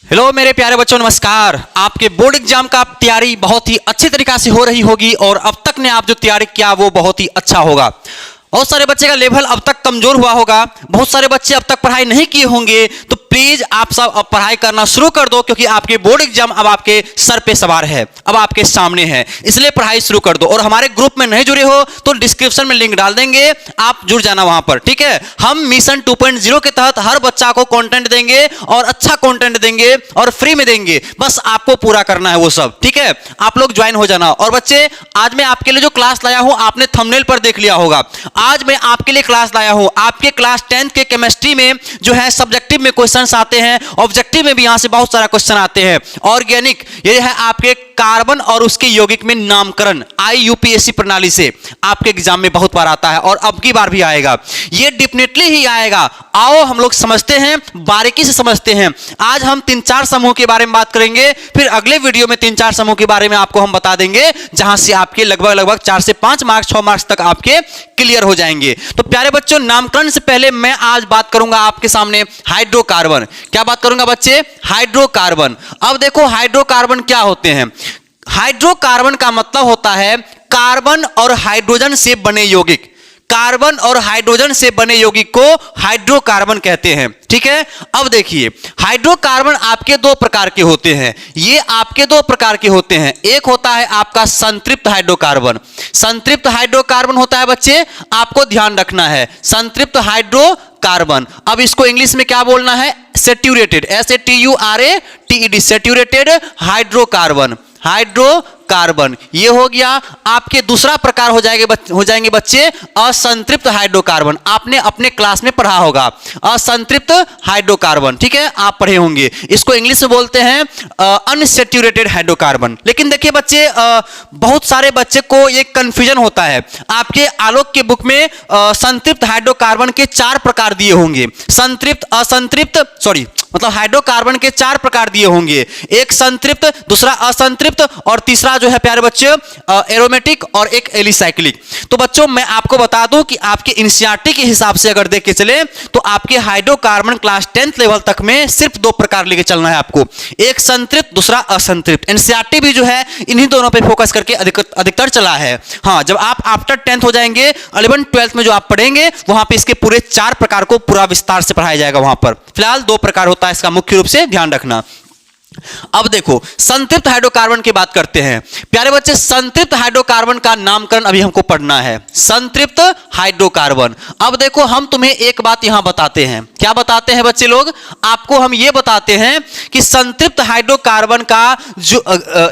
Hello मेरे प्यारे बच्चों, नमस्कार। आपके बोर्ड एग्जाम का तैयारी बहुत ही अच्छी तरीके से हो रही होगी और अब तक ने आप जो तैयारी किया वो बहुत ही अच्छा होगा। बहुत सारे बच्चे का लेवल अब तक कमजोर हुआ होगा, बहुत सारे बच्चे अब तक पढ़ाई नहीं किए होंगे, तो प्लीज आप सब अब पढ़ाई करना शुरू कर दो, क्योंकि आपके बोर्ड एग्जाम अब आपके सर पे सवार है, अब आपके सामने है, इसलिए पढ़ाई शुरू कर दो। और हमारे ग्रुप में नहीं जुड़े हो तो डिस्क्रिप्शन में लिंक डाल देंगे, आप जुड़ जाना वहां पर, ठीक है। हम मिशन 2.0 के तहत हर बच्चा को कंटेंट देंगे और अच्छा कंटेंट देंगे और फ्री में देंगे, बस आपको पूरा करना है वो सब, ठीक है। आप लोग ज्वाइन हो जाना। और बच्चे, आज मैं आपके लिए जो क्लास लाया हूं आपने थंबनेल पर देख लिया होगा। आज मैं आपके लिए क्लास लाया हूं, आपके क्लास 10th के केमिस्ट्री में जो है सब्जेक्टिव में क्वेश्चंस आते हैं, ऑब्जेक्टिव में भी यहां से बहुत सारा क्वेश्चन आते हैं। ऑर्गेनिक, ये है आपके कार्बन और उसके यौगिक में नामकरण, IUPAC प्रणाली से आपके एग्जाम में बहुत बार आता है और अब की बार भी आएगा, ये डेफिनेटली ही आएगा। आओ हम लोग समझते हैं, बारीकी से समझते हैं। आज हम 3-4 समूह के बारे में बात करेंगे, फिर अगले वीडियो में 3-4 समूह के बारे में आपको हम बता देंगे, जहां से आपके लगभग 4 से 5 मार्क्स 6 मार्क्स तक आपके क्लियर हो जाएंगे। तो प्यारे बच्चों, नामकरण से पहले मैं आज बात करूंगा आपके सामने हाइड्रोकार्बन। क्या बात करूंगा बच्चे? हाइड्रोकार्बन। अब देखो हाइड्रोकार्बन क्या होते हैं। हाइड्रोकार्बन का मतलब होता है कार्बन और हाइड्रोजन से बने यौगिक। कार्बन और हाइड्रोजन से बने यौगिक को हाइड्रोकार्बन कहते हैं, ठीक है। अब देखिए, हाइड्रोकार्बन आपके 2 प्रकार के होते हैं, ये आपके 2 प्रकार के होते हैं। एक होता है आपका संतृप्त हाइड्रोकार्बन। संतृप्त हाइड्रोकार्बन होता है बच्चे, आपको ध्यान रखना है, संतृप्त हाइड्रोकार्बन। अब इसको इंग्लिश में क्या बोलना है? Saturated, SATURATED, saturated hydrocarbon. Hydrocarbon ये हो गया। आपके दूसरा प्रकार हो जाएंगे बच्चे असंतृप्त हाइड्रोकार्बन। आपने अपने क्लास में पढ़ा होगा असंतृप्त हाइड्रोकार्बन, ठीक है, आप पढ़े होंगे। इसको इंग्लिश में बोलते हैं अनसैचुरेटेड हाइड्रोकार्बन। लेकिन देखिए बच्चे, बहुत सारे बच्चे को ये कंफ्यूजन होता है। आपके आलोक के बुक में संतृप्त हाइड्रोकार्बन के 4 प्रकार दिए होंगे। संतृप्त, असंतृप्त, मतलब हाइड्रोकार्बन के 4 प्रकार दिए होंगे। एक संतृप्त, दूसरा असंतृप्त और तीसरा जो है प्यारे बच्चे एरोमेटिक और एक एलिसाइक्लिक। तो बच्चों मैं आपको बता दूं कि आपके एनसीईआरटी के हिसाब से अगर देख के चले तो आपके हाइड्रोकार्बन क्लास 10th लेवल तक में सिर्फ 2 प्रकार लेके चलना है आपको, एक संतृप्त, दूसरा असंतृप्त। एनसीईआरटी भी जो है इन्हीं दोनों पे फोकस करके अधिकतर चला है। हाँ, जब आप आफ्टर 10th हो जाएंगे, 11th 12th में जो आप पढ़ेंगे वहां पे इसके पूरे 4 प्रकार को पूरा विस्तार से पढ़ाया जाएगा। वहां पर फिलहाल 2 प्रकार होता है, इसका मुख्य रूप से ध्यान रखना। अब देखो संतृप्त हाइड्रोकार्बन की बात करते हैं। प्यारे बच्चे, संतृप्त हाइड्रोकार्बन का नामकरण अभी हमको पढ़ना है, संतृप्त हाइड्रोकार्बन। अब देखो हम तुम्हें एक बात यहां बताते हैं। क्या बताते हैं बच्चे लोग? आपको हम ये बताते हैं कि संतृप्त हाइड्रोकार्बन का जो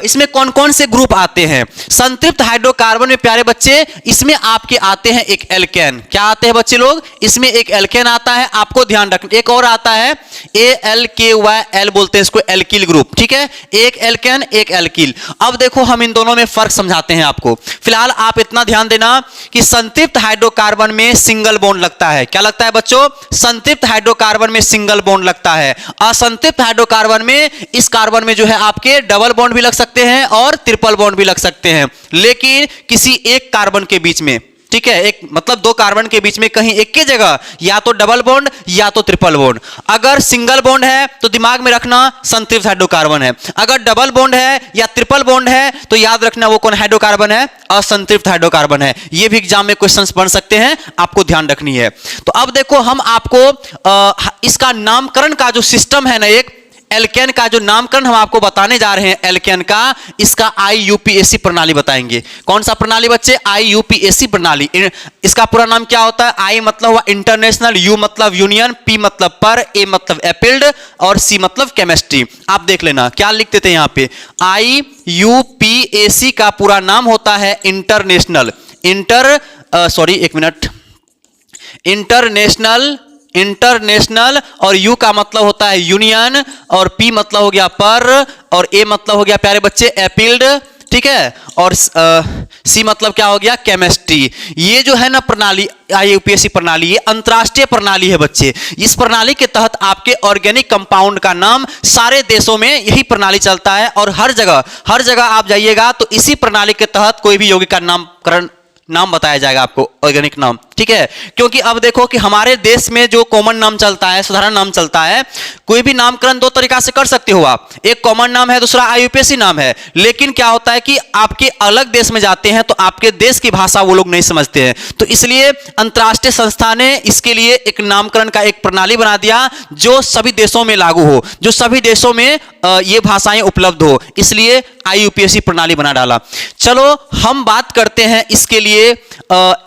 इसमें कौन कौन से ग्रुप आते हैं। संतृप्त हाइड्रोकार्बन में प्यारे बच्चे इसमें आपके आते हैं एक एल्केन। क्या आते हैं बच्चे लोग? इसमें एक एल्केन आता है, आपको ध्यान रखना। एक और आता है ALKYL बोलते हैं इसको, एल्किल ग्रुप, ठीक है। एक एल्केन एक एल्किल। अब देखो हम इन दोनों में फर्क समझाते हैं आपको। फिलहाल आप इतना ध्यान देना कि संतृप्त हाइड्रोकार्बन में सिंगल बॉन्ड लगता है। क्या लगता है बच्चों? संतृप्त हाइड्रोकार्बन में सिंगल बॉन्ड लगता है। असंतृप्त हाइड्रोकार्बन में इस कार्बन में जो है आपके डबल बॉन्ड भी लग सकते हैं और ट्रिपल बॉन्ड भी लग सकते हैं, लेकिन किसी एक कार्बन के बीच में, ठीक है, एक मतलब 2 कार्बन के बीच में कहीं एक की जगह या तो डबल बॉन्ड या तो ट्रिपल बॉन्ड। अगर सिंगल बॉन्ड है तो दिमाग में रखना संतृप्त हाइड्रोकार्बन है, अगर डबल बॉन्ड है या ट्रिपल बॉन्ड है तो याद रखना वो कौन हाइड्रोकार्बन है? असंतृप्त हाइड्रोकार्बन है। ये भी एग्जाम में क्वेश्चंस बन सकते हैं, आपको ध्यान रखनी है। तो अब देखो हम आपको इसका नामकरण का जो सिस्टम है ना, एक एल्केन का जो नामकरण हम आपको बताने जा रहे हैं एल्केन का, इसका IUPAC प्रणाली बताएंगे। कौन सा प्रणाली बच्चे? IUPAC प्रणाली। इसका पूरा नाम क्या होता है? I मतलब हुआ इंटरनेशनल, U मतलब यूनियन, P मतलब पर, A मतलब एपिल्ड और C मतलब केमिस्ट्री। आप देख लेना क्या लिखते थे यहाँ पे। IUPAC का पूरा नाम होता है इंटरनेशनल, इंटरनेशनल और U का मतलब होता है यूनियन और P मतलब हो गया पर और A मतलब हो गया प्यारे बच्चे एपिल्ड, ठीक है, और C मतलब क्या हो गया? केमिस्ट्री। ये जो है ना प्रणाली IUPAC प्रणाली, ये अंतरराष्ट्रीय प्रणाली है बच्चे। इस प्रणाली के तहत आपके ऑर्गेनिक कंपाउंड का नाम सारे देशों में यही प्रणाली चलता है और हर जगह आप जाइएगा तो इसी प्रणाली के तहत कोई भी यौगिक का नाम बताया जाएगा आपको, ऑर्गेनिक नाम। ठीक है, क्योंकि अब देखो कि हमारे देश में जो कॉमन नाम चलता है, साधारण नाम चलता है, कोई भी नामकरण दो तरीका से कर सकते हो आप, एक कॉमन नाम है, दूसरा आईयूपीएसी नाम है। लेकिन क्या होता है कि आपके अलग देश में जाते हैं तो आपके देश की भाषा वो लोग नहीं समझते हैं, तो इसलिए अंतर्राष्ट्रीय संस्था ने इसके लिए एक नामकरण का एक प्रणाली बना दिया जो सभी देशों में लागू हो, जो सभी देशों में ये भाषाएं उपलब्ध हो, इसलिए आईयूपीएसी प्रणाली बना डाला। चलो हम बात करते हैं इसके लिए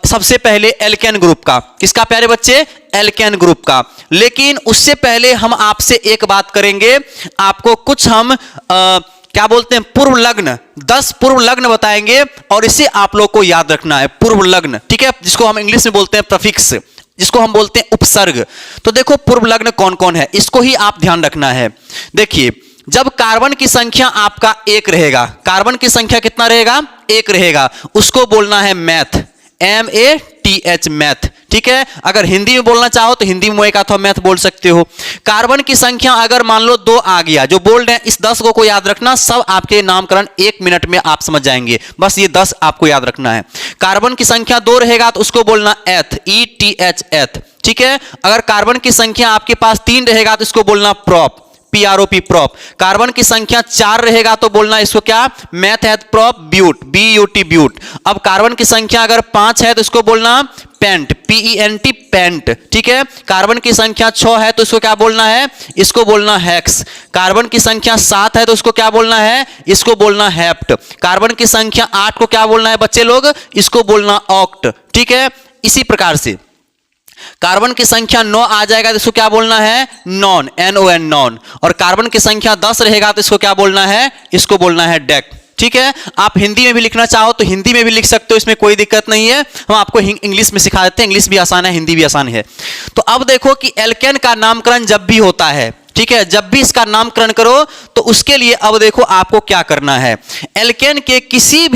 सबसे पहले एल्केन ग्रुप का। किसका प्यारे बच्चे? एल्केन ग्रुप का। लेकिन उससे पहले हम आपसे एक बात करेंगे, आपको कुछ हम क्या बोलते हैं, पूर्व लग्न, 10 पूर्व लग्न बताएंगे और इसे आप लोग को याद रखना है। पूर्व लग्न, ठीक है, जिसको हम इंग्लिश में बोलते हैं प्रफिक्स, जिसको हम बोलते हैं उपसर्ग। तो देखो पूर्व लग्न कौन कौन है, इसको ही आप ध्यान रखना है। देखिए, जब कार्बन की संख्या आपका 1 रहेगा, कार्बन की संख्या कितना रहेगा? 1 रहेगा, उसको बोलना है मैथ, MATH, मैथ। ठीक है, अगर हिंदी में बोलना चाहो तो हिंदी में एक अथवा मैथ बोल सकते हो। कार्बन की संख्या अगर मान लो 2 आ गया, जो बोल्ड है, इस 10 को याद रखना, सब आपके नामकरण 1 मिनट में आप समझ जाएंगे, बस ये 10 आपको याद रखना है। कार्बन की संख्या 2 रहेगा तो उसको बोलना एथ, ETH, एथ। ठीक है, अगर कार्बन की संख्या आपके पास 3 रहेगा तो इसको बोलना प्रोप, PROP, प्रोप। कार्बन की संख्या 4 रहेगा तो बोलना इसको क्या? मैथ है प्रोप ब्यूट, BUT, ब्यूट। अब कार्बन की संख्या अगर 5 है तो इसको बोलना पेंट, PENT, पेंट। ठीक है, कार्बन की संख्या 6 है तो इसको क्या बोलना है? इसको बोलना हेक्स। कार्बन की संख्या 7 है तो इसको क्या बोलना है? इसको बोलना हेप्ट। कार्बन की संख्या 8 को क्या बोलना है बच्चे लोग? इसको बोलना ऑक्ट। ठीक है, इसी प्रकार से कार्बन की संख्या 9 आ जाएगा तो इसको क्या बोलना है? Non, NON, non. और कार्बन की संख्या 10 रहेगा तो इसको क्या बोलना है? इसको बोलना है डेक। ठीक है, आप हिंदी में भी लिखना चाहो तो हिंदी में भी लिख सकते हो, इसमें कोई दिक्कत नहीं है। हम आपको इंग्लिश में सिखा देते हैं, इंग्लिश भी आसान है, हिंदी भी आसान है। तो अब देखो कि एल्केन का नामकरण जब भी होता है, ठीक है, जब भी इसका नामकरण करो तो उसके लिए अब देखो आपको क्या करना है। एल्केन के किसी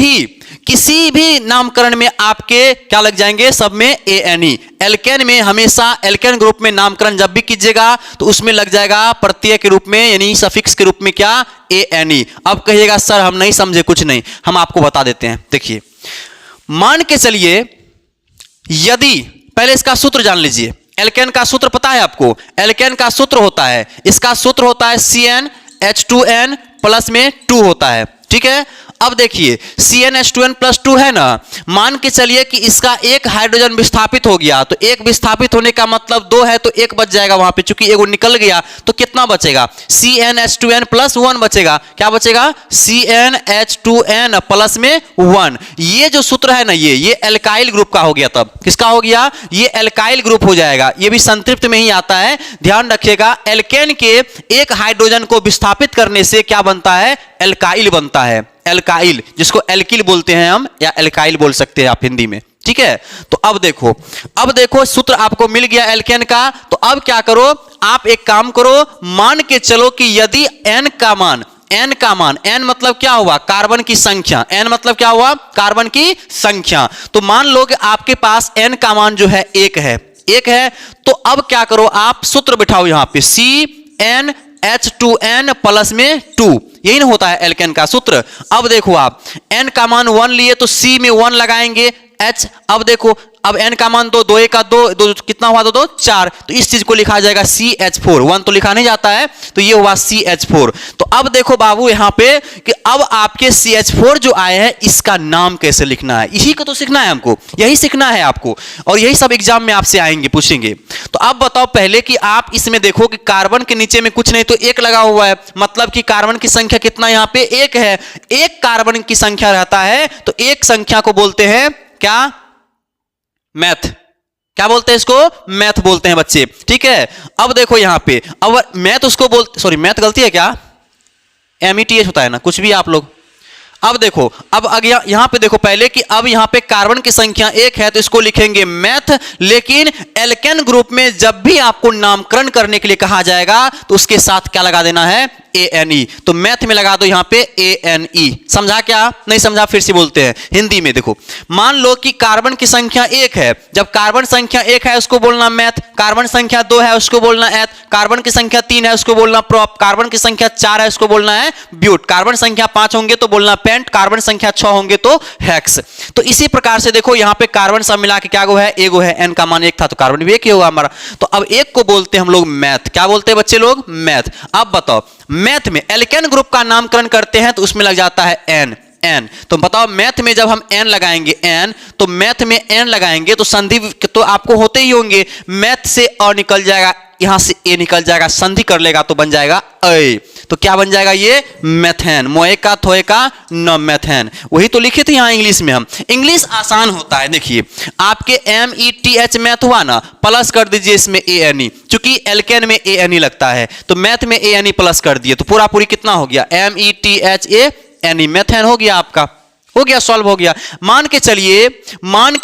भी नामकरण में आपके क्या लग जाएंगे? सब में ANE। एल्केन में हमेशा, एल्केन ग्रुप में नामकरण जब भी कीजिएगा तो उसमें लग जाएगा प्रत्यय के रूप में, यानी सफिक्स के रूप में क्या? ANE। अब कहिएगा सर हम नहीं समझे, कुछ नहीं, हम आपको बता देते हैं। देखिए, मान के चलिए, यदि पहले इसका सूत्र जान लीजिए। एल्केन का सूत्र पता है आपको? एल्केन का सूत्र होता है, इसका सूत्र होता है CnH2n प्लस में 2 होता है। ठीक है, अब देखिए CnH2n प्लस 2 है ना, मान के चलिए कि इसका एक हाइड्रोजन विस्थापित हो गया, तो एक विस्थापित होने का मतलब 2 है तो एक बच जाएगा वहां पे, चूंकि एगो निकल गया तो कितना बचेगा? CnH2n प्लस 1 बचेगा। क्या बचेगा? CnH2n प्लस में 1। ये जो सूत्र है ना, ये एल्काइल ग्रुप का हो गया। तब किसका हो गया? ये एल्काइल ग्रुप हो जाएगा। ये भी संतृप्त में ही आता है, ध्यान रखिएगा। एल्केन के एक हाइड्रोजन को विस्थापित करने से क्या बनता है? एल्काइल बनता है। एल्काइल, जिसको एल्किल बोलते हैं हम, या एल्काइल बोल सकते हैं आप हिंदी में। ठीक है, तो अब देखो सूत्र आपको मिल गया एल्केन का। तो अब क्या करो, आप एक काम करो, मान के चलो कि यदि n का मान, n मतलब क्या हुआ? कार्बन की संख्या। n मतलब क्या हुआ? कार्बन की संख्या। तो मान लो कि आपके पास n का मान जो है 1 है, तो अब क्या करो, आप सूत्र बिठाओ यहां पे, CnH2n प्लस में 2। यही ना होता है एल्केन का सूत्र। अब देखो आप n का मान 1 लिए तो C में 1 लगाएंगे, H। अब देखो, अब n का मान 2, 2 1 का 2 कितना हुआ? 2 4। तो इस चीज को लिखा जाएगा CH4। 1 तो लिखा नहीं जाता है, तो ये हुआ CH4। तो अब देखो बाबू यहां पे कि अब आपके CH4 जो आए हैं, इसका नाम कैसे लिखना है, इसी को तो सीखना है हमको, यही सीखना है आपको, और यही सब एग्जाम में आपसे आएंगे, पूछेंगे। तो अब बताओ पहले कि आप इसमें देखो कि कार्बन के नीचे में कुछ नहीं तो 1 लगा हुआ है, मतलब कि कार्बन की संख्या कितना यहां पे? 1 है। 1 कार्बन की संख्या रहता है तो एक संख्या को बोलते हैं क्या? मैथ। क्या बोलते हैं इसको? मैथ बोलते हैं बच्चे। ठीक है, अब देखो यहां पे, अब मैथ उसको बोलते, सॉरी मैथ गलती है क्या? METH होता है ना, कुछ भी आप लोग। अब देखो, अब यहां पे देखो पहले कि अब यहां पे कार्बन की संख्या 1 है तो इसको लिखेंगे मैथ। लेकिन एल्केन ग्रुप में जब भी आपको नामकरण करने के लिए कहा जाएगा तो उसके साथ क्या लगा देना है? ANE। तो मैथ में लगा दो यहाँ पे ANE। समझा क्या? नहीं समझा फिर से बोलते हैं हिंदी में। देखो मान लो कि कार्बन की संख्या 1 है, जब कार्बन संख्या 1 है उसको बोलना मैथ, कार्बन संख्या 2 है उसको बोलना एथ, कार्बन की संख्या 3 है उसको बोलना प्रोप, कार्बन की संख्या 4 है उसको बोलना है ब्यूट, कार्बन संख्या 5 होंगे तो बोलना पेंट, कार्बन संख्या 6 होंगे तो हेक्स। तो इसी प्रकार से देखो यहाँ पे कार्बन सब मिला के क्या गो है? एगो है, एन का मान 1 था तो कार्बन भी 1 ही होगा हमारा। तो अब एक को बोलते हैं हम लोग मैथ। क्या बोलते हैं बच्चे लोग? मैथ। अब बताओ मैथ में एल्केन ग्रुप का नामकरण करते हैं तो उसमें लग जाता है एन। एन तो बताओ मैथ में जब हम एन लगाएंगे, एन तो मैथ में एन लगाएंगे तो संधि तो आपको होते ही होंगे। मैथ से अ निकल जाएगा, यहां से ए निकल जाएगा, संधि कर लेगा तो बन जाएगा ए। तो क्या बन जाएगा ये? मेथेन। मोए का थोए का न मेथेन। वही तो लिखे थे यहाँ इंग्लिश में हम। इंग्लिश आसान होता है। देखिए आपके METH मैथ हुआ ना, प्लस कर दीजिए इसमें ANE, क्योंकि एल्केन में ANE लगता है तो मैथ में ANE प्लस कर दिए तो पूरा पूरी कितना हो गया? METHANE मेथेन हो गया आपका। हो गया, सॉल्व हो गया। मान के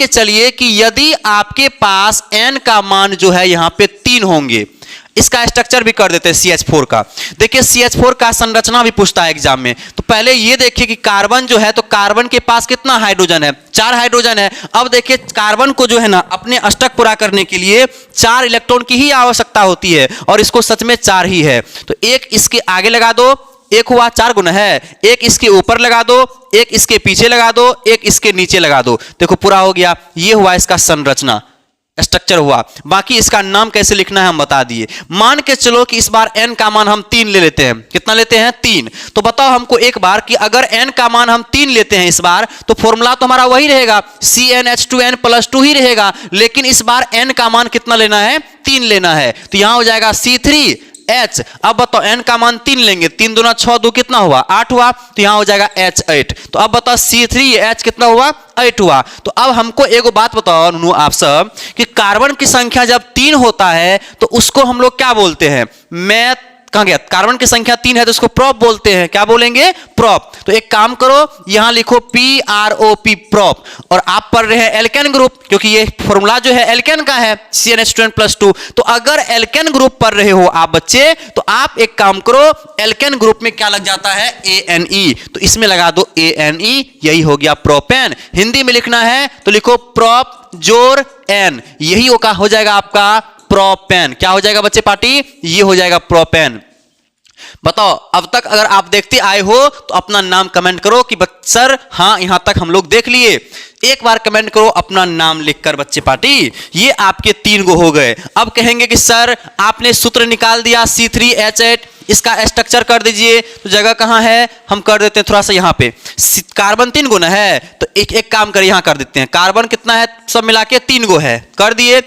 चलिए कि यदि आपके पास n का मान जो है यहां पे 3 होंगे, इसका स्ट्रक्चर भी कर देते हैं CH4 का। देखिए CH4 का संरचना भी पूछता है एग्जाम में। तो पहले ये देखिए कि कार्बन जो है तो कार्बन के पास कितना हाइड्रोजन है? 4 हाइड्रोजन है। अब देखिए कार्बन को जो है ना अपने अष्टक पूरा करने के लिए 4 इलेक्ट्रॉन की ही आवश्यकता होती है और इसको सच में 4 ही है। तो एक इसके आगे लगा दो, एक हुआ 4 गुना है, एक इसके ऊपर लगा दो, एक इसके पीछे लगा दो, एक इसके नीचे लगा दो। देखो पूरा हो गया। ये हुआ इसका संरचना, स्ट्रक्चर हुआ। बाकी इसका नाम कैसे लिखना है हम बता दिए। मान के चलो कि इस बार n का मान हम 3 ले लेते हैं। कितना लेते हैं? 3। तो बताओ हमको एक बार कि अगर n का मान हम 3 लेते हैं इस बार तो फॉर्मूला तो हमारा वही रहेगा, CnH2n+2 ही रहेगा। लेकिन इस बार n का मान कितना लेना है? 3 लेना है। तो यहां हो जाएगा C3H। अब बताओ n का मान 3 लेंगे, 3 दूना 6, 2 कितना हुआ? 8 हुआ। तो यहां हो जाएगा H8। तो अब बताओ C3H कितना हुआ? 8 हुआ। तो अब हमको एगो बात बताओ नुनू आप सब कि कार्बन की संख्या जब 3 होता है तो उसको हम लोग क्या बोलते हैं? मैथ। कहां गया? कार्बन की संख्या 3 है तो उसको प्रोप बोलते हैं। क्या बोलेंगे? प्रोप। तो एक काम करो यहां लिखो PROP प्रोप। और आप पढ़ रहे हैं एल्केन ग्रुप, क्योंकि ये फॉर्मूला जो है एल्केन का है CnH2n+2। तो अगर एल्केन ग्रुप पढ़ रहे हो आप बच्चे तो आप एक काम करो, एल्केन ग्रुप में क्या लग जाता है? ANE। तो इसमें लगा दो ANE। यही हो गया प्रोपेन। हिंदी में लिखना है तो लिखो प्रोप जोर एन, यही हो जाएगा आपका प्रोपेन। क्या हो जाएगा बच्चे पार्टी? ये हो जाएगा प्रोपेन। बताओ अब तक अगर आप देखते आए हो तो अपना नाम कमेंट करो कि सर हाँ यहां तक हम लोग देख लिए। एक बार कमेंट करो अपना नाम लिखकर बच्चे पार्टी। ये आपके 3 गो हो गए। अब कहेंगे कि सर आपने सूत्र निकाल दिया C3H8, इसका स्ट्रक्चर कर दीजिए। तो जगह कहां है? हम कर देते हैं थोड़ा सा यहाँ पे। कार्बन 3 गुना है तो एक काम करिए यहां कर देते हैं। कार्बन कितना है? सब मिला के 3 गो है, कर दिए।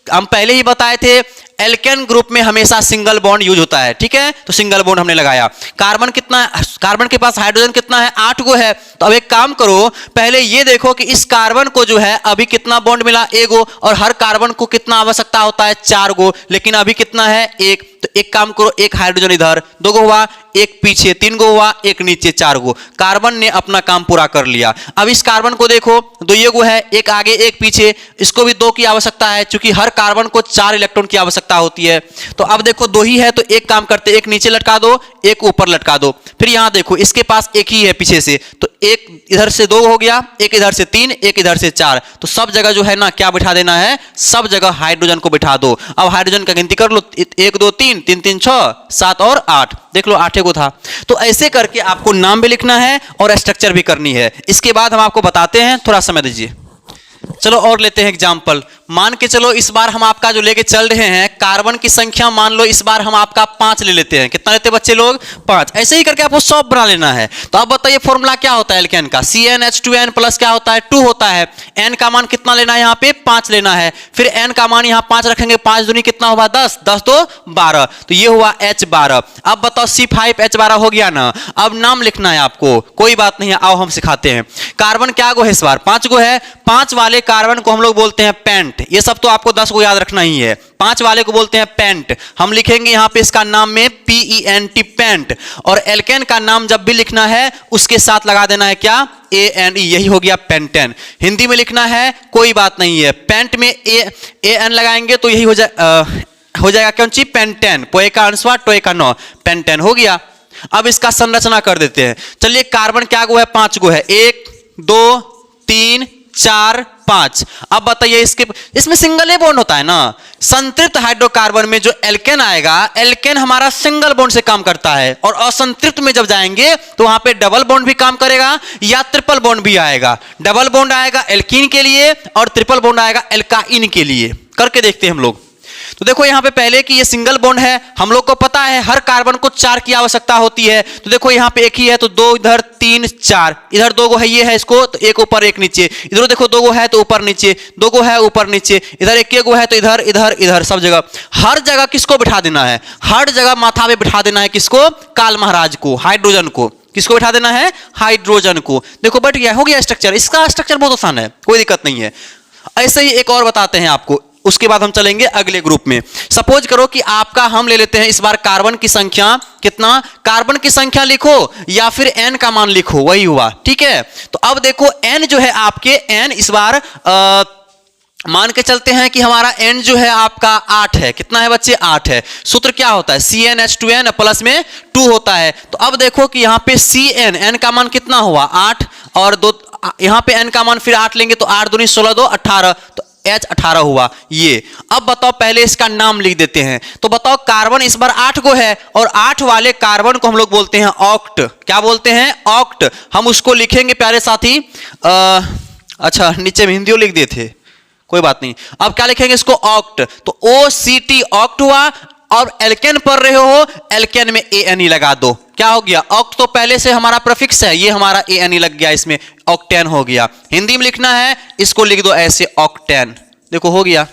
हम पहले ही बताए थे एल्केन ग्रुप में हमेशा सिंगल बॉन्ड यूज होता है, ठीक है? तो सिंगल बॉन्ड हमने लगाया। कार्बन कितना? कार्बन के पास हाइड्रोजन कितना है? 8 गो है। तो अब एक काम करो, पहले ये देखो कि इस कार्बन को जो है अभी कितना बॉन्ड मिला? 1 गो। और हर कार्बन को कितना आवश्यकता होता है? 4 गो। लेकिन अभी कितना है? 1। तो एक काम करो, एक हाइड्रोजन इधर, 2 गो हुआ, एक पीछे 3 गो हुआ, एक नीचे 4 गो। कार्बन ने अपना काम पूरा कर लिया। अब इस कार्बन को देखो, 2 गो है, एक आगे एक पीछे, इसको भी 2 की आवश्यकता है क्योंकि हर कार्बन को 4 इलेक्ट्रॉन की आवश्यकता होती है। तो अब देखो 2 ही है तो एक काम करते, एक नीचे लटका दो, एक ऊपर लटका दो। फिर यहां देखो इसके पास एक ही है पीछे से, तो एक इधर से 2 हो गया, एक इधर से 3, एक इधर से 4। तो सब जगह जो है ना क्या बिठा देना है? सब जगह हाइड्रोजन को बिठा दो। अब हाइड्रोजन का गिनती कर लो, 1 2 3, 3 3 6, 7 और 8। देख लो 8 गो था। तो ऐसे करके आपको नाम भी लिखना है और स्ट्रक्चर भी करनी है। इसके बाद हम आपको बताते हैं, थोड़ा समय दीजिए। चलो और लेते हैं एग्जाम्पल। मान के चलो इस बार हम आपका जो लेके चल रहे हैं कार्बन की संख्या, मान लो इस बार हम आपका 5 ले लेते हैं। कितना लेते हैं बच्चे लोग? 5। ऐसे ही करके आपको 100 बना लेना है। तो अब बताइए फॉर्मूला क्या होता है एल्केन का? CnH2n प्लस क्या होता है? 2 होता है। n का मान कितना लेना है? यहाँ पे 5 लेना है। फिर n का मान यहाँ 5 रखेंगे, 5 दूनी कितना हुआ? 10, 10 2 12। तो ये हुआ H12। अब बताओ C5H12 हो गया ना। अब नाम लिखना है आपको, कोई बात नहीं है, आओ हम सिखाते हैं। कार्बन क्या गो है इस बार? 5 गो है। 5 वाले कार्बन को हम लोग बोलते हैं पेंट। ये सब तो आपको 10 को याद रखना ही है। 5 वाले को बोलते हैं पेंट। हम लिखेंगे यहां पे इसका नाम में PENT पेंट। और एल्केन का नाम जब भी लिखना है उसके साथ लगा देना है क्या? ANE। यही हो गया पेंटेन। हिंदी में लिखना है कोई बात नहीं है, पेंट में AN लगाएंगे तो यही हो जाएगा कौन सी? पेंटेन। पोए का अनुस्वार, टोए का नौ, पेंटेन हो गया। अब इसका संरचना कर देते हैं। चलिए कार्बन क्या गो है, 5 गो है, 1 2 3 4 5। अब बताइए इसमें सिंगल ए बॉन्ड होता है ना। संतृप्त हाइड्रोकार्बन में जो एल्केन आएगा, एल्केन हमारा सिंगल बॉन्ड से काम करता है, और असंतृप्त में जब जाएंगे तो वहां पे डबल बॉन्ड भी काम करेगा या ट्रिपल बॉन्ड भी आएगा। डबल बॉन्ड आएगा एल्कीन के लिए और ट्रिपल बॉन्ड आएगा एल्काइन के लिए। करके देखते हैं हम लोग। तो देखो यहां पे पहले कि ये सिंगल बॉन्ड है, हम लोग को पता है हर कार्बन को 4 की आवश्यकता होती है। तो देखो यहां पे एक ही है तो 2 इधर 3 4, इधर 2 गो है, ये है इसको तो एक ऊपर एक नीचे, इधर देखो 2 गो है तो ऊपर नीचे, 2 गो है ऊपर नीचे, इधर एक गो है तो इधर इधर इधर, सब जगह हर जगह किसको बिठा देना है, हर जगह माथा पे बिठा देना है किसको, काल महाराज को, हाइड्रोजन को। किसको बिठा देना है, हाइड्रोजन को। देखो बैठ गया, हो गया स्ट्रक्चर। इसका स्ट्रक्चर बहुत आसान है, कोई दिक्कत नहीं है। ऐसे ही एक और बताते हैं आपको, उसके बाद हम चलेंगे अगले ग्रुप में। सपोज करो कि आपका हम ले लेते हैं इस बार कार्बन की संख्या कितना, कार्बन की संख्या लिखो या फिर एन का मान लिखो, वही हुआ, ठीक है। तो अब देखो एन जो है आपके, एन इस बार मान के चलते हैं कि हमारा एन जो है आपका 8 है। कितना है बच्चे, 8 है। सूत्र क्या होता है, CnH2n प्लस में 2 होता है। तो अब देखो कि यहाँ पे Cn, एन का मान कितना हुआ 8, और 2 यहाँ पे एन का मान फिर 8 लेंगे तो 8 दूनी 16 2 18, तो H 18 हुआ ये। अब बताओ पहले इसका नाम लिख देते हैं। तो बताओ कार्बन इस बार 8 गो है, और 8 वाले कार्बन को हम लोग बोलते हैं ऑक्ट। क्या बोलते हैं, ऑक्ट। हम उसको लिखेंगे प्यारे साथी, अच्छा नीचे में हिंदी लिख दिए थे, कोई बात नहीं। अब क्या लिखेंगे इसको, ऑक्ट। तो OCT ऑक्ट हुआ। और एल्केन पढ़ रहे हो, एल्केन में ANE लगा दो, क्या हो गया, ऑक्ट तो पहले से हमारा प्रीफिक्स है, ये हमारा ANE लग गया, इसमें ऑक्टेन हो गया। हिंदी में लिखना है इसको लिख दो ऐसे, ऑक्टेन। देखो हो गया।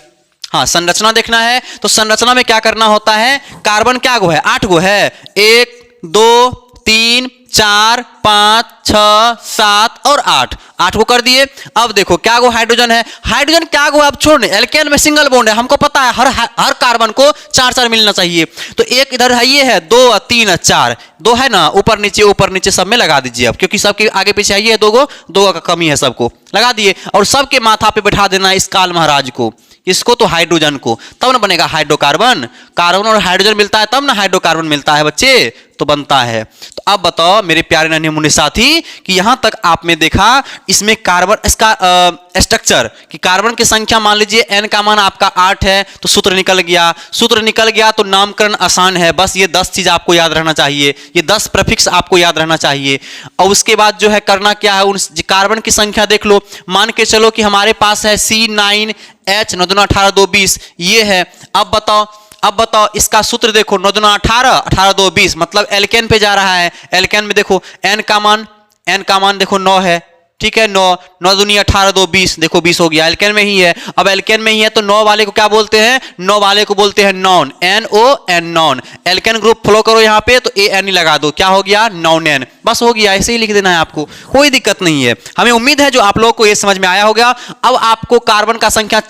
हाँ, संरचना देखना है तो संरचना में क्या करना होता है, कार्बन क्या गो है, 8 गो है, 1 2 3 4 5 6 7 और 8, 8 को कर दिए। अब देखो क्या गो हाइड्रोजन है, हाइड्रोजन क्या गो, अब छोड़ने, एल्केन में सिंगल बॉन्ड है, हमको पता है हर कार्बन को 4 4 मिलना चाहिए। तो एक इधर है, ये है 2 3 4, 2 है ना, ऊपर नीचे सब में लगा दीजिए अब, क्योंकि सबके आगे पीछे है 2 का कमी है, सबको लगा दिए। और सबके माथा पे बैठा देना इस काल महाराज को, इसको तो हाइड्रोजन को, तब ना बनेगा हाइड्रोकार्बन। कार्बन और हाइड्रोजन मिलता है तब ना हाइड्रोकार्बन मिलता है बच्चे, तो बनता है। तो अब बताओ मेरे प्यारे नन्हे मुन्ने साथी कि यहां तक आपने देखा इसमें कार्बन, इसका स्ट्रक्चर कि कार्बन की संख्या मान लीजिए एन का मान आपका 8 है, तो सूत्र निकल गया। सूत्र निकल गया तो नामकरण आसान है, बस ये 10 चीज आपको याद रहना चाहिए, ये 10 प्रीफिक्स आपको याद रहना चाहिए। और उसके बाद जो है करना क्या है, उन कार्बन की संख्या देख लो। मान के चलो कि हमारे पास है C9H 9 दूना 18 2 20, ये है। अब बताओ इसका सूत्र देखो, 9 दूना 18 18 2 20, मतलब एल्केन पे जा रहा है। एल्केन में देखो एन का मान देखो 9 है, ठीक है, 9 दूनी 18 2 20, देखो 20 हो गया, एल्केन में ही है। अब एल्केन में ही है तो 9 वाले को क्या बोलते हैं, 9 वाले को बोलते हैं non, NON non. Alkene group follow करो यहाँ पे तो ANE लगा दो, क्या हो गया, नॉन। बस हो गया, ऐसे ही लिख देना है आपको, कोई दिक्कत नहीं है। हमें उम्मीद है जो आप लोगों को ये समझ में आया होगा। अब आपको कार्बन का संख्या,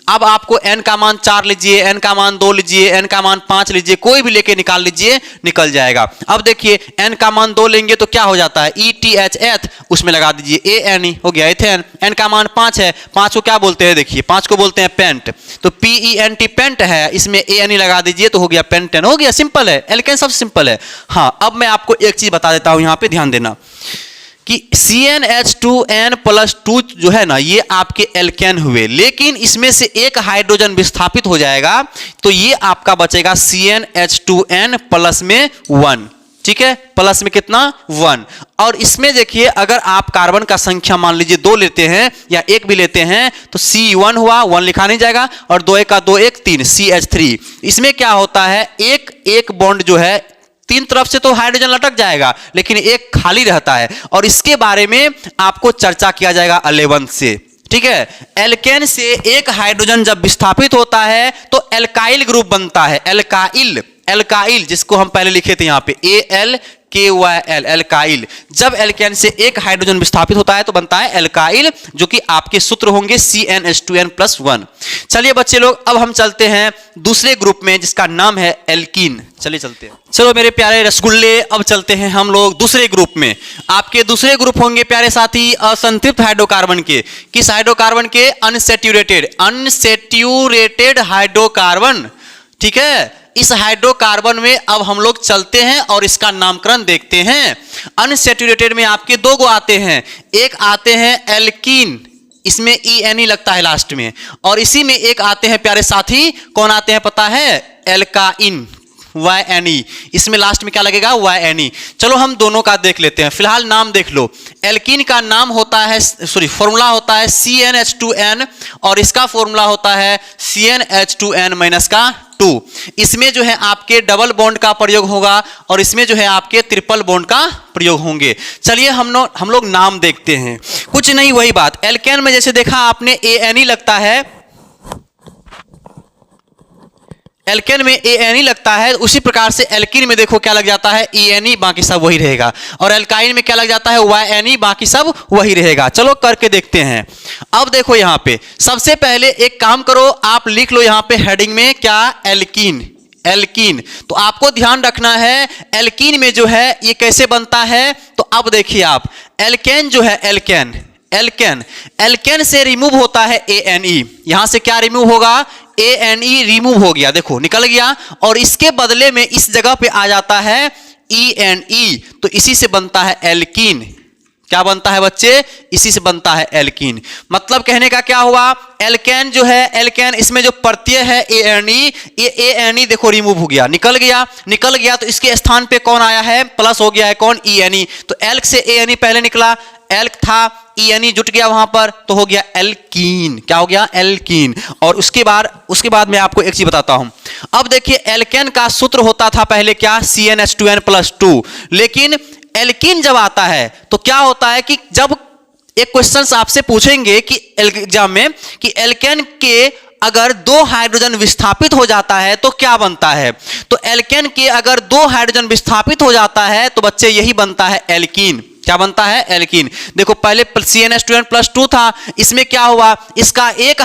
अब आपको n का मान 4 लीजिए, n का मान 2 लीजिए, n का मान 5 लीजिए, कोई भी लेके निकाल लीजिए, निकल जाएगा। अब देखिए n का मान 2 लेंगे तो क्या हो जाता है, ETH, उसमें लगा दीजिए ANE, हो गया एथेन। n का मान 5 है, 5 को क्या बोलते हैं, देखिए 5 को बोलते हैं पेंट, तो PENT पेंट है, इसमें ANE लगा दीजिए तो हो गया पेंटेन, हो गया, सिंपल है, एल्केन सब सिंपल है। हाँ, अब मैं आपको एक चीज बता देता हूं, यहां पे ध्यान देना कि CnH2n प्लस 2 जो है ना, ये आपके एल्केन हुए, लेकिन इसमें से एक हाइड्रोजन विस्थापित हो जाएगा तो ये आपका बचेगा CnH2n प्लस में 1, ठीक है, प्लस में कितना 1। और इसमें देखिए अगर आप कार्बन का संख्या मान लीजिए 2 लेते हैं या 1 भी लेते हैं तो C1 हुआ, 1 लिखा नहीं जाएगा, और 2 1 का 2 1 3, CH3। इसमें क्या होता है, एक बॉन्ड जो है 3 तरफ से तो हाइड्रोजन लटक जाएगा, लेकिन एक खाली रहता है, और इसके बारे में आपको चर्चा किया जाएगा 11 से, ठीक है। एल्केन से एक हाइड्रोजन जब विस्थापित होता है तो एल्काइल ग्रुप बनता है, एल्काइल जिसको हम पहले लिखे थे यहाँ पे ALKYL, एल्काइल। जब एल्केन से एक हाइड्रोजन विस्थापित होता है तो बनता है एल्काइल, जो कि आपके सूत्र होंगे CnH2n प्लस 1। चलिए बच्चे लोग, अब हम चलते हैं दूसरे ग्रुप में जिसका नाम है एल्कीन। चलिए चलते हैं, चलो मेरे प्यारे रसगुल्ले, अब चलते हैं हम लोग दूसरे ग्रुप में। आपके दूसरे ग्रुप होंगे प्यारे साथी असंतृप्त हाइड्रोकार्बन के। किस हाइड्रोकार्बन के, अनसैचुरेटेड हाइड्रोकार्बन, ठीक है। इस हाइड्रोकार्बन में अब हम लोग चलते हैं और इसका नामकरण देखते हैं। अनसैचुरेटेड में आपके दो गो आते हैं, एक आते हैं एल्कीन, इसमें ENE लगता है लास्ट में, और इसी में एक आते हैं प्यारे साथी, कौन आते हैं पता है? एल्काइन, YNE, इसमें लास्ट में क्या लगेगा? YNE। चलो हम दोनों का देख लेते हैं। फिलहाल नाम देख लो। एल्कीन का नाम होता है, फॉर्मूला होता है CnH2n, और इसका फॉर्मूला होता है CnH2n-2। इसमें जो है आपके डबल बॉन्ड का प्रयोग होगा और इसमें जो है आपके ट्रिपल बॉन्ड का प्रयोग होंगे। चलिए हम लोग नाम देखते हैं। कुछ नहीं, वही बात, एल्केन में जैसे देखा आपने ANE लगता है, एल्केन में ANE लगता है, उसी प्रकार से एल्कीन में देखो क्या लग जाता है? ENE, बाकी सब वही रहेगा। और एल्काइन में क्या लग जाता है? YNE, बाकी सब वही रहेगा। चलो करके देखते हैं। अब देखो यहाँ पे सबसे पहले एक काम करो, आप लिख लो यहाँ पे हेडिंग में क्या? एल्कीन। एल्कीन तो आपको ध्यान रखना है एल्कीन में जो है ये कैसे बनता है। तो अब देखिए आप, एल्केन जो है, एल्केन से रिमूव होता है ANE, यहां से क्या रिमूव होगा? ANE रिमूव हो गया, देखो निकल गया, और इसके बदले में इस जगह पे आ जाता है ENE, तो इसी से बनता है एल्कीन। क्या बनता है बच्चे? इसी से बनता है एल्कीन। मतलब कहने का क्या हुआ? एल्केन जो है, एल्केन इसमें जो प्रत्यय है ANE, ये ANE देखो रिमूव हो गया, निकल गया, तो इसके स्थान पे कौन आया है? प्लस हो गया है, कौन? ENE। तो एल्क से ANE पहले निकला, एल्क था, ENE जुट गया वहां पर, तो हो गया एल्कीन। क्या हो गया? एल्कीन। और उसके बाद मैं आपको एक चीज बताता हूं। अब देखिए एल्केन का सूत्र होता था पहले क्या? CnH2n+2, लेकिन एल्कीन जब आता है तो क्या होता है कि जब एक क्वेश्चन आपसे पूछेंगे कि एग्जाम में कि एल्केन के अगर दो हाइड्रोजन विस्थापित हो जाता है तो क्या बनता है? तो एल्केन के अगर दो हाइड्रोजन विस्थापित हो जाता है तो बच्चे यही बनता है एल्कीन। क्या बनता है? एल्कीन। देखो पहले CnH2n+2 था, इसमें क्या हुआ? इसका एक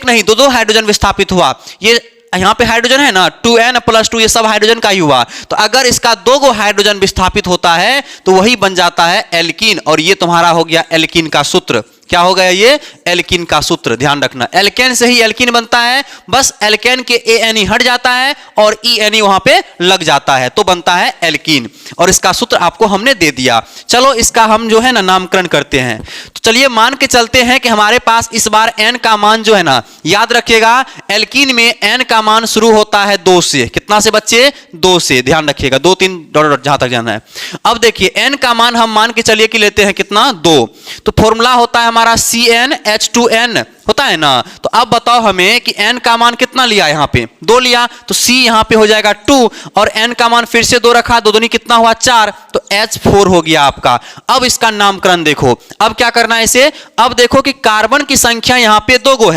नहीं दो हाइड्रोजन विस्थापित हुआ। ये यहां पे हाइड्रोजन है ना, 2n+2, ये सब हाइड्रोजन का ही हुआ। तो अगर इसका दो गो हाइड्रोजन विस्थापित होता है तो वही बन जाता है एल्कीन, और ये तुम्हारा हो गया एल्कीन का सूत्र। क्या हो गया? ये एल्कीन का सूत्र, ध्यान रखना। एल्केन से ही एल्कीन बनता है, बस एल्केन के ANE हट जाता है और ENE वहां पे लग जाता है तो बनता है एल्कीन, और इसका सूत्र आपको हमने दे दिया। चलो इसका हम जो है ना नामकरण करते हैं। तो चलिए मान के चलते हैं कि हमारे पास इस बार N का मान जो है ना, याद रखिएगा एल्कीन में N का मान शुरू होता है 2 से। कितना से बच्चे? 2 से, ध्यान रखिएगा, 2 3 डॉट जहां तक जाना है। अब देखिए N का मान हम मान के चलिए कि लेते हैं कितना? 2। तो फॉर्मूला होता है हमारा CnH2n, होता है ना। तो अब बताओ हमें कि N का मान कितना लिया? यहाँ पे 2 लिया, तो C यहाँ पे हो जाएगा 2, और N का मान फिर से 2 रखा, 2 दूनी कितना हुआ? 4, तो H4 हो गया आपका। अब इसका नामकरण देखो, अब क्या करना है इसे? अब देखो कि कार्बन की संख्या यहाँ पे 2 गो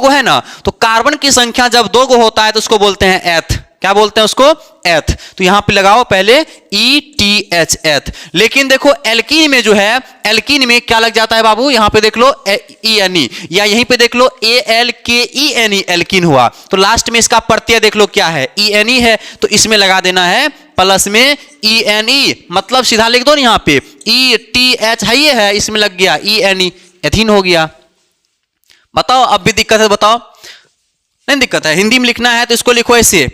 है ना, तो कार्बन की संख्या जब 2 गो होता है तो उसको बोलते हैं एथ। क्या बोलते हैं उसको? एथ। तो यहां पे लगाओ पहले ETH, एथ। लेकिन देखो एल्कीन में जो है, एल्कीन में क्या लग जाता है बाबू? यहां पे देख लो ENE, या यहीं पे देख लो ALKENE, एल्कीन हुआ। तो लास्ट में इसका प्रत्यय देख लो क्या है? ENE है, तो इसमें लगा देना है प्लस में ENE, मतलब सीधा लिख दो ना यहाँ पे ETH है, ये है, इसमें लग गया ENE, एथीन हो गया। बताओ अब भी दिक्कत है? बताओ नहीं दिक्कत है? हिंदी में लिखना है तो इसको लिखो ऐसे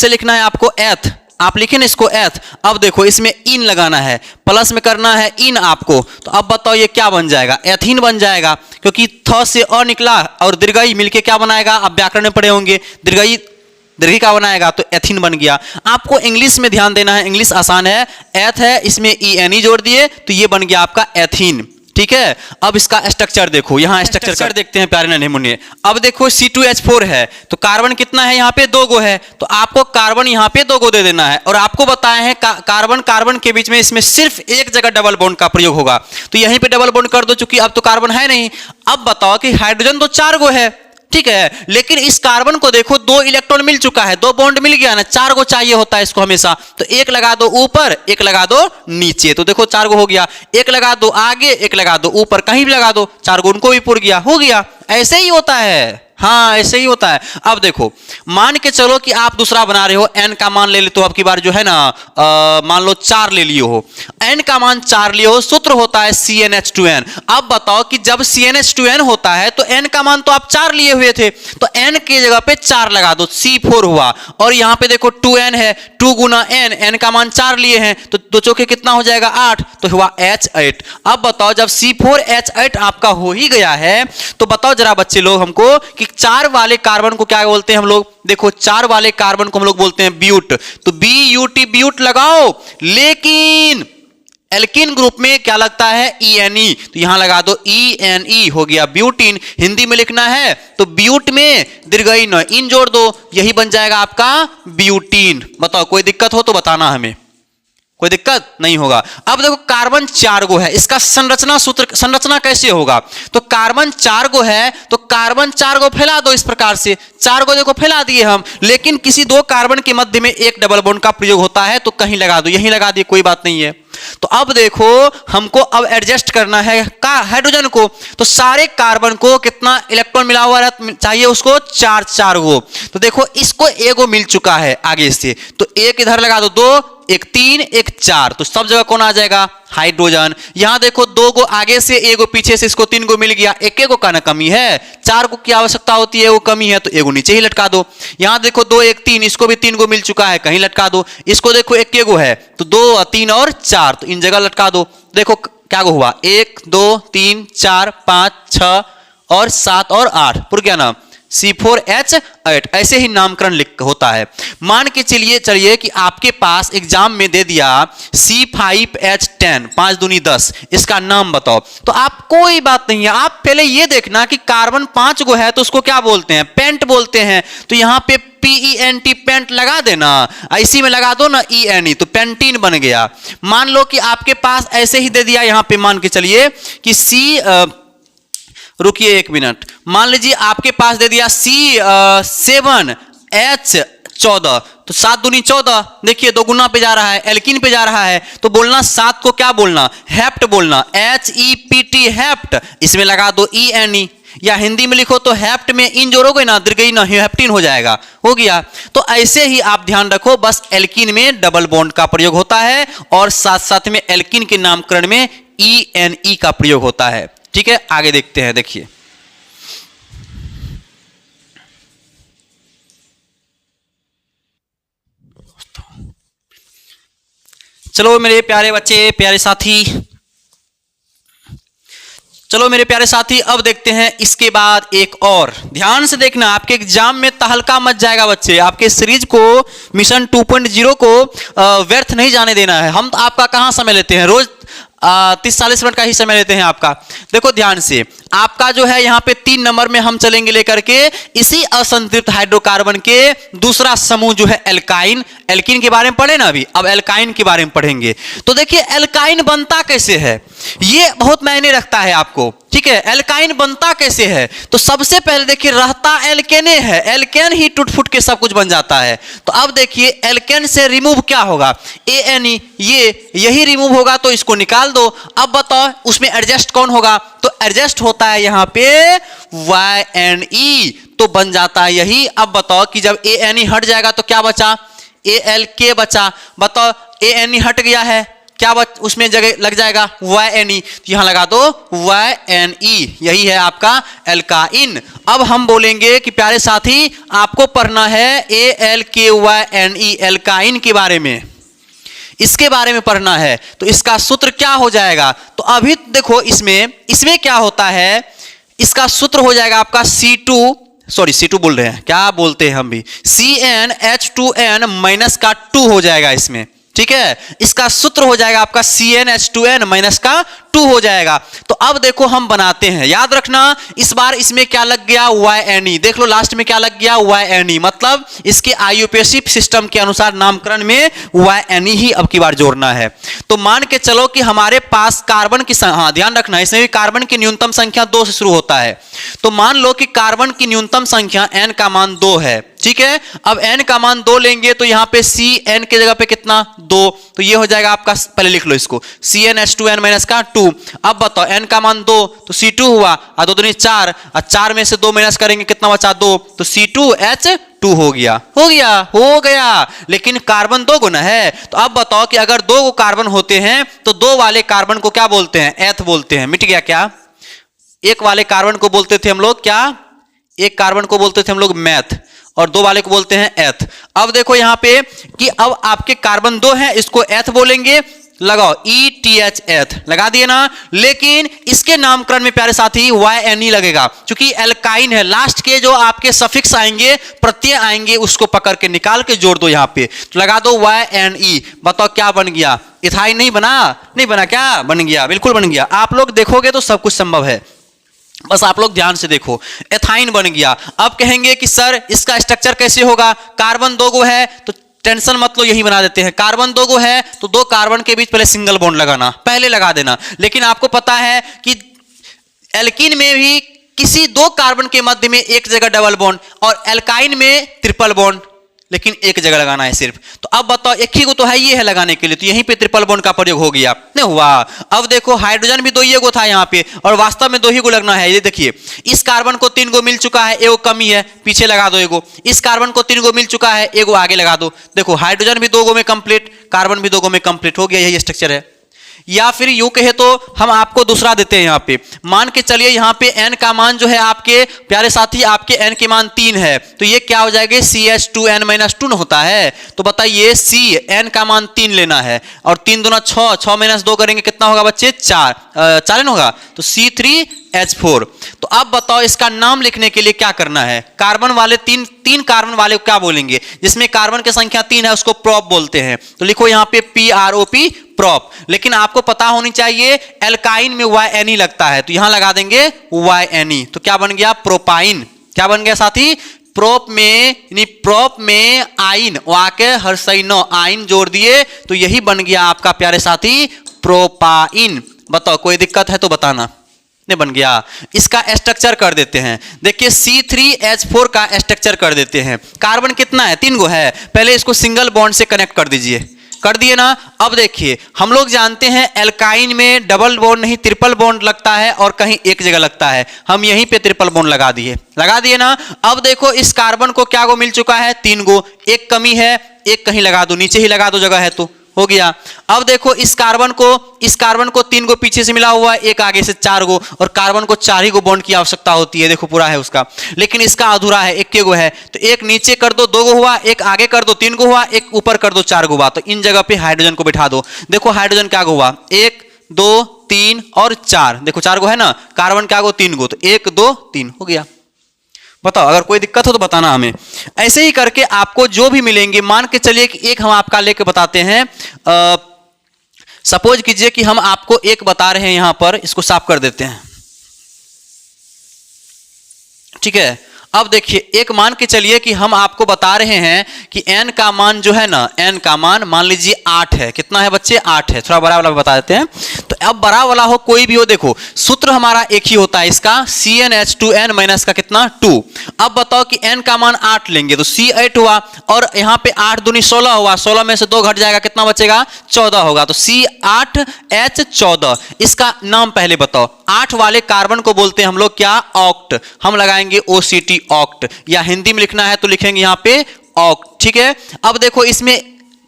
लिखना है आपको एथ, आप लिखे ना इसको एथ। अब देखो इसमें इन लगाना है, प्लस में करना है इन आपको। तो अब बताओ ये क्या बन जाएगा? एथीन बन जाएगा, क्योंकि थ से अ निकला और दीर्घई मिलके क्या बनाएगा? आप व्याकरण में पढ़े होंगे, दीर्घी का बनाएगा, तो एथीन बन गया। आपको इंग्लिश में ध्यान देना है, इंग्लिश आसान है। एथ है, इसमें ENE जोड़ दिए तो ये बन गया आपका एथीन। ठीक है, अब इसका स्ट्रक्चर देखो, यहां स्ट्रक्चर देखते हैं प्यारे नन्हे मुन्ने। अब देखो C2H4 है, तो कार्बन कितना है? यहाँ पे 2 गो है, तो आपको कार्बन यहाँ पे 2 गो दे देना है। और आपको बताए हैं कार्बन के बीच में इसमें सिर्फ एक जगह डबल बॉन्ड का प्रयोग होगा, तो यहीं पे डबल बॉन्ड कर दो, चूंकि अब तो कार्बन है नहीं। अब बताओ कि हाइड्रोजन तो 4 गो है, ठीक है, लेकिन इस कार्बन को देखो 2 इलेक्ट्रॉन मिल चुका है, 2 बॉन्ड मिल गया ना, 4 गो चाहिए होता है इसको हमेशा। तो एक लगा दो ऊपर, एक लगा दो नीचे, तो देखो 4 गो हो गया। एक लगा दो आगे, एक लगा दो ऊपर, कहीं भी लगा दो, 4 गो उनको भी पुर गया, हो गया। ऐसे ही होता है, हाँ ऐसे ही होता है। अब देखो मान के चलो कि आप दूसरा बना रहे हो, n का मान ले ले तो अब की बार जो है ना मान लो 4 ले लिए हो, n का मान 4 लिए हो, सूत्र होता है CnH2n। अब बताओ कि जब CnH2n होता है तो n का मान तो आप 4 लिए हुए थे, तो n की जगह पे 4 लगा दो, C4 हुआ। और यहां पे देखो 2n है, 2 गुना n का मान 4 लिए हैं तो 2 चौके कितना हो जाएगा 8, तो हुआ H8। अब बताओ जब C4H8 आपका हो ही गया है तो बताओ जरा बच्चे लोग हमको कि 4 वाले कार्बन को क्या बोलते हैं हम लोग। देखो 4 वाले कार्बन को हम लोग बोलते हैं ब्यूट, तो BUT ब्यूट लगाओ। लेकिन एल्किन ग्रुप में क्या लगता है ENE, तो यहां लगा दो ENE, हो गया ब्यूटीन। हिंदी में लिखना है तो ब्यूट में दीर्घई न इन जोड़ दो, यही बन जाएगा आपका ब्यूटीन। बताओ कोई दिक्कत हो तो बताना हमें, कोई दिक्कत नहीं होगा। अब देखो कार्बन 4 गो है, इसका संरचना कैसे होगा, तो कार्बन 4 गो है तो कार्बन 4 गो फैला दो इस प्रकार से, 4 गो देखो फैला दिए हम, लेकिन किसी 2 कार्बन के मध्य में एक डबल बॉन्ड का प्रयोग होता है तो कहीं लगा दो, यहीं लगा दिए, कोई बात नहीं है। तो अब देखो हमको अब एडजस्ट करना है का हाइड्रोजन को, तो सारे कार्बन को कितना इलेक्ट्रॉन मिला हुआ चाहिए उसको 4 गो। तो देखो इसको एगो मिल चुका है आगे से, तो एक इधर लगा दो, 2 एक 3 एक 4, तो सब जगह कौन आ जाएगा हाइड्रोजन। यहां देखो 2 गो आगे से, एगो पीछे से, इसको 3 गो मिल गया, एक गो का ना कमी है, 4 को की आवश्यकता होती है, वो कमी है तो एगो नीचे ही लटका दो। यहां देखो 2 1 3, इसको भी 3 गो मिल चुका है, कहीं लटका दो। इसको देखो एक गो है तो 2 3 और 4, तो इन जगह लटका दो। देखो क्या गो हुआ, 1 2 3 4 5 6 और 7 और 8, पूरा क्या नाम C4H8। ऐसे ही नामकरण होता है। मान के चलिए कि आपके पास एग्जाम में दे दिया C5H10, 5 दूनी 10, इसका नाम बताओ, तो आप कोई बात नहीं है, आप पहले ये देखना कि कार्बन 5 गो है तो उसको क्या बोलते हैं, पेंट बोलते हैं, तो यहां पे PENT पेंट लगा देना, इसी में लगा दो ना ENE, तो पेंटीन बन गया। मान लो कि आपके पास ऐसे ही दे दिया, यहां पे मान के चलिए कि रुकिए 1 मिनट, मान लीजिए आपके पास दे दिया C7H14, तो 7 दूनी 14, देखिए 2 गुना पे जा रहा है, एल्किन पे जा रहा है, तो बोलना 7 को क्या बोलना, हेप्ट बोलना, HEPT हेप्ट, इसमें लगा दो ENE, या हिंदी में लिखो तो हेप्ट में इन जोड़ोगे ना दीर्घई ना हेप्टिन हो जाएगा, हो गया। तो ऐसे ही आप ध्यान रखो, बस एल्किन में डबल बॉन्ड का प्रयोग होता है और साथ साथ में एल्किन के नामकरण में ENE का प्रयोग होता है। ठीक है, आगे देखते हैं। देखिए चलो मेरे प्यारे बच्चे, प्यारे साथी, चलो मेरे प्यारे साथी, अब देखते हैं इसके बाद एक और, ध्यान से देखना, आपके एग्जाम में तहलका मच जाएगा बच्चे, आपके सीरीज को मिशन 2.0 को व्यर्थ नहीं जाने देना है। हम आपका कहां समय लेते हैं, रोज 30-40 मिनट का ही समय लेते हैं आपका। देखो ध्यान से, आपका जो है यहाँ पे 3 नंबर में हम चलेंगे लेकर के इसी असंतृप्त हाइड्रोकार्बन के दूसरा समूह जो है एल्काइन। एल्किन के बारे में पढ़े ना अभी, अब एल्काइन के बारे में पढ़ेंगे। तो देखिए एल्काइन बनता कैसे है, ये बहुत मायने रखता है आपको। ठीक है, एल्काइन बनता कैसे है, तो सबसे पहले देखिए रहता एल्केने है, एल्केन ही टूट फूट के सब कुछ बन जाता है। तो अब देखिए एल्केन से रिमूव क्या होगा, ANE, यही रिमूव होगा तो इसको निकाल दो। अब बताओ उसमें एडजस्ट कौन होगा, तो एडजस्ट होता है यहां पे YNE, तो बन जाता है यही। अब बताओ कि जब ANE हट जाएगा तो क्या बचा, ALK बचा। बताओ ANE हट गया है, क्या उसमें जगह लग जाएगा YNE, तो यहां लगा दो YNE, यही है आपका एल्काइन। अब हम बोलेंगे कि प्यारे साथी आपको पढ़ना है ALKYNE, एल्काइन के बारे में, इसके बारे में पढ़ना है। तो इसका सूत्र क्या हो जाएगा, तो अभी देखो इसमें क्या होता है, इसका सूत्र हो जाएगा आपका C2 बोल रहे हैं, क्या बोलते हैं हम भी, CnH2n माइनस का 2 हो जाएगा इसमें। ठीक है, इसका सूत्र हो जाएगा आपका CnH2n माइनस का 2 हो जाएगा। तो अब देखो हम बनाते हैं, याद रखना इस बार इसमें क्या लग गया YNE, देख लो लास्ट में क्या लग गया YNE, मतलब इसके IUPAC सिस्टम के अनुसार नामकरण में YNE ही अब की बार जोड़ना है। तो मान के चलो कि हमारे पास कार्बन की, हाँ ध्यान रखना इसमें भी कार्बन की न्यूनतम संख्या 2 से शुरू होता है। तो मान लो कि कार्बन की न्यूनतम संख्या n का मान 2 है। ठीक है, अब n का मान 2 लेंगे तो यहां पे CN के जगह पे कितना 2, तो ये हो जाएगा आपका, पहले लिख लो इसको, CnH2n माइनस का 2 2। अब बताओ n का मान 2 तो C2 हुआ, और 2 दूनी 4, और 4 में से 2 माइनस करेंगे कितना बचा 2, तो C2H2 हो गया। लेकिन कार्बन 2 गुना है, तो अब बताओ कि अगर 2 कार्बन होते हैं तो 2 वाले कार्बन को क्या बोलते हैं, एथ बोलते हैं। मिट गया क्या? एक वाले कार्बन को बोलते थे हम लोग क्या, एक कार्बन को बोलते थे हम लोग मैथ, और 2 वाले को बोलते हैं एथ। अब देखो यहां पे कि अब आपके कार्बन 2 है, इसको एथ बोलेंगे, लगाओ ETH एथ, लगा दिए ना। लेकिन इसके नामकरण में प्यारे साथी YNE लगेगा, क्योंकि एल्काइन है। लास्ट के जो आपके सफिक्स आएंगे, प्रत्यय आएंगे, उसको पकड़ के निकाल के जोड़ दो यहां पे, तो लगा दो YNE। बताओ क्या बन गया, इथाइन नहीं बना? नहीं बना क्या? बन गया, बिल्कुल बन गया। आप लोग देखोगे तो सब कुछ संभव है, बस आप लोग ध्यान से देखो। एथाइन बन गया। अब कहेंगे कि सर इसका स्ट्रक्चर कैसे होगा, कार्बन 2 गो है तो टेंशन मत लो, यही बना देते हैं। कार्बन 2 गो है तो 2 कार्बन के बीच पहले सिंगल बॉन्ड लगाना, पहले लगा देना। लेकिन आपको पता है कि एल्कीन में भी किसी 2 कार्बन के मध्य में एक जगह डबल बॉन्ड, और एल्काइन में ट्रिपल बॉन्ड, लेकिन एक जगह लगाना है सिर्फ। तो अब बताओ एक ही को तो है, ये है लगाने के लिए, तो यहीं पे ट्रिपल बॉन्ड का प्रयोग हो गया, नहीं हुआ? अब देखो हाइड्रोजन भी 2 ही गो था यहाँ पे, और वास्तव में 2 ही गो लगना है। ये देखिए इस कार्बन को 3 गो मिल चुका है, एगो कमी है, पीछे लगा दो एगो। इस कार्बन को 3 गो मिल चुका है, एगो आगे लगा दो। देखो हाइड्रोजन भी 2 गो में कंप्लीट, कार्बन भी 2 गो में कंप्लीट हो गया, यही स्ट्रक्चर है। या फिर यूं कहे तो हम आपको दूसरा देते हैं। यहाँ पे मान के चलिए यहाँ पे n का मान जो है आपके प्यारे साथी, आपके n के मान 3 है, तो ये क्या हो जाएगा, CH2n-2 न होता है। तो बताइए n का मान 3 लेना है, और 3 दूना 6, 6 माइनस 2 करेंगे कितना होगा बच्चे, 4 होगा, तो C3H4। तो अब बताओ इसका नाम लिखने के लिए क्या करना है, कार्बन वाले तीन कार्बन वाले को क्या बोलेंगे, जिसमें कार्बन की संख्या 3 है उसको प्रोप बोलते हैं। तो लिखो यहाँ पे PROP, प्रोप। लेकिन आपको पता होनी चाहिए एल्काइन में YNE लगता है, तो यहां लगा देंगे YNE, तो क्या बन गया, प्रोपाइन। क्या बन गया साथी, प्रोप में आइन, वाके हर्षइनो आइन जोड़ दिए, तो यही बन गया आपका प्यारे साथी प्रोपाइन। बताओ कोई दिक्कत है तो बताना, नहीं बन गया। इसका स्ट्रक्चर कर देते हैं, देखिए C3H4 का स्ट्रक्चर कर देते हैं। कार्बन कितना है, 3 गो है, पहले इसको सिंगल बॉन्ड से कनेक्ट कर दीजिए, कर दिए ना। अब देखिए हम लोग जानते हैं एल्काइन में डबल बॉन्ड नहीं ट्रिपल बॉन्ड लगता है, और कहीं एक जगह लगता है, हम यहीं पे ट्रिपल बॉन्ड लगा दिए ना। अब देखो इस कार्बन को क्या गो मिल चुका है, 3 गो, एक कमी है, एक कहीं लगा दो, नीचे ही लगा दो, जगह है तो हो गया। अब देखो इस कार्बन को 3 गो पीछे से मिला हुआ है, एक आगे से 4 गो, और कार्बन को 4 ही गो बॉन्ड की आवश्यकता होती है, देखो पूरा है उसका, लेकिन इसका अधूरा है, 1 गो है, तो एक नीचे कर दो 2 गो हुआ, एक आगे कर दो 3 गो हुआ, एक ऊपर कर दो 4 गो हुआ। तो इन जगह पे हाइड्रोजन को बिठा दो। देखो हाइड्रोजन क्या गो हुआ, 1 2 3 और 4, देखो 4 गो है ना, कार्बन क्या गो 3 गो, तो 1 2 3 हो गया। बताओ अगर कोई दिक्कत हो तो बताना हमें। ऐसे ही करके आपको जो भी मिलेंगे, मान के चलिए कि एक हम आपका लेके बताते हैं, सपोज कीजिए कि हम आपको एक बता रहे हैं, यहां पर इसको साफ कर देते हैं, ठीक है। अब देखिए एक मान के चलिए कि हम आपको बता रहे हैं कि n का मान जो है ना, n का मान मान लीजिए 8 है। कितना है बच्चे, 8 है। थोड़ा बड़ा वाला बता देते हैं, तो अब बड़ा वाला हो कोई भी हो, देखो सूत्र हमारा एक ही होता है इसका, CnH2n माइनस का कितना 2। अब बताओ कि n का मान 8 लेंगे तो C8 हुआ, और यहाँ पे 8 दूनी 16 हुआ, 16 में से 2 घट जाएगा, कितना बचेगा, 14 होगा, तो C8H14। इसका नाम पहले बताओ। 8 वाले कार्बन को बोलते हैं हम लोग क्या, ऑक्ट, हम लगाएंगे OCT ऑक्ट, या हिंदी में लिखना है तो लिखेंगे यहाँ पे ऑक्ट, ठीक है। अब देखो इसमें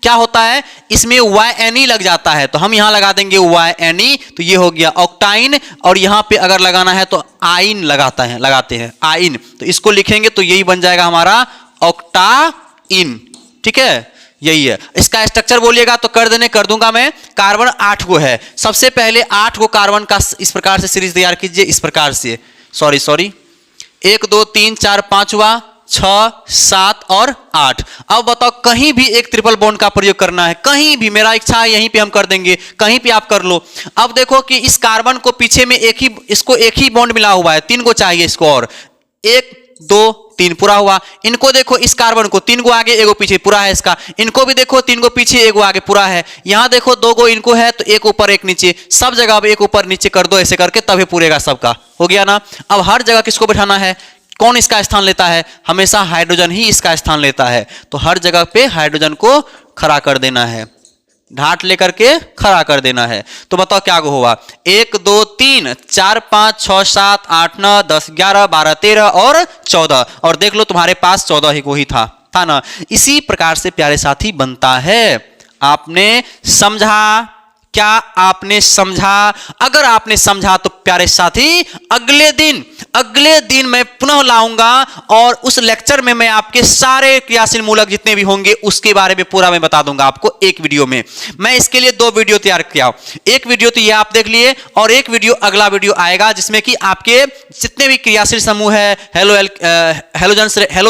क्या होता है, इसमें YNE लग जाता है, तो हम यहां लगा देंगे YNE, तो ये हो गया ऑक्टाइन, और यहां पे अगर लगाना है तो आइन लगाते हैं आइन, तो इसको लिखेंगे तो यही बन जाएगा हमारा ऑक्टाइन, ठीक है। यही है इसका स्ट्रक्चर, बोलिएगा तो कर दूंगा मैं। कार्बन 8 गो है, सबसे पहले 8 गो कार्बन का इस प्रकार से सीरीज तैयार कीजिए, इस प्रकार से, सॉरी 1 2 3 4 5 हुआ, 6 7 और 8। अब बताओ कहीं भी एक ट्रिपल बॉन्ड का प्रयोग करना है, कहीं भी, मेरा इच्छा है यहीं पे हम कर देंगे, कहीं पे आप कर लो। अब देखो कि इस कार्बन को पीछे में इसको एक ही बॉन्ड मिला हुआ है, 3 गो चाहिए इसको, और 1 2 3 पूरा हुआ। इनको देखो इस कार्बन को 3 गो आगे 1 गो पीछे पूरा है इसका, इनको भी देखो 3 गो पीछे 1 गो आगे पूरा है। यहाँ देखो 2 गो इनको है, तो 1 ऊपर 1 नीचे, सब जगह अब 1 ऊपर नीचे कर दो, ऐसे करके तभी पूरेगा सबका, हो गया ना। अब हर जगह किसको बिठाना है, कौन इसका स्थान लेता है, हमेशा हाइड्रोजन ही इसका स्थान लेता है, तो हर जगह पे हाइड्रोजन को खड़ा कर देना है। ढाट लेकर के खड़ा कर देना है। तो बताओ क्या हुआ, 1 2 3 4 5 6 7 8 9 10 11 12 13 और 14, और देख लो तुम्हारे पास 14 ही को ही था ना। इसी प्रकार से प्यारे साथी बनता है। आपने समझा? क्या आपने समझा? अगर आपने समझा तो प्यारे साथी अगले दिन मैं पुनः लाऊंगा और उस लेक्चर में मैं आपके सारे क्रियाशील मूलक जितने भी होंगे उसके बारे में पूरा मैं बता दूंगा आपको एक वीडियो में। मैं इसके लिए 2 वीडियो तैयार किया, एक वीडियो तो ये आप देख लिए और एक वीडियो अगला वीडियो आएगा जिसमें कि आपके जितने भी क्रियाशील समूह है, हेलो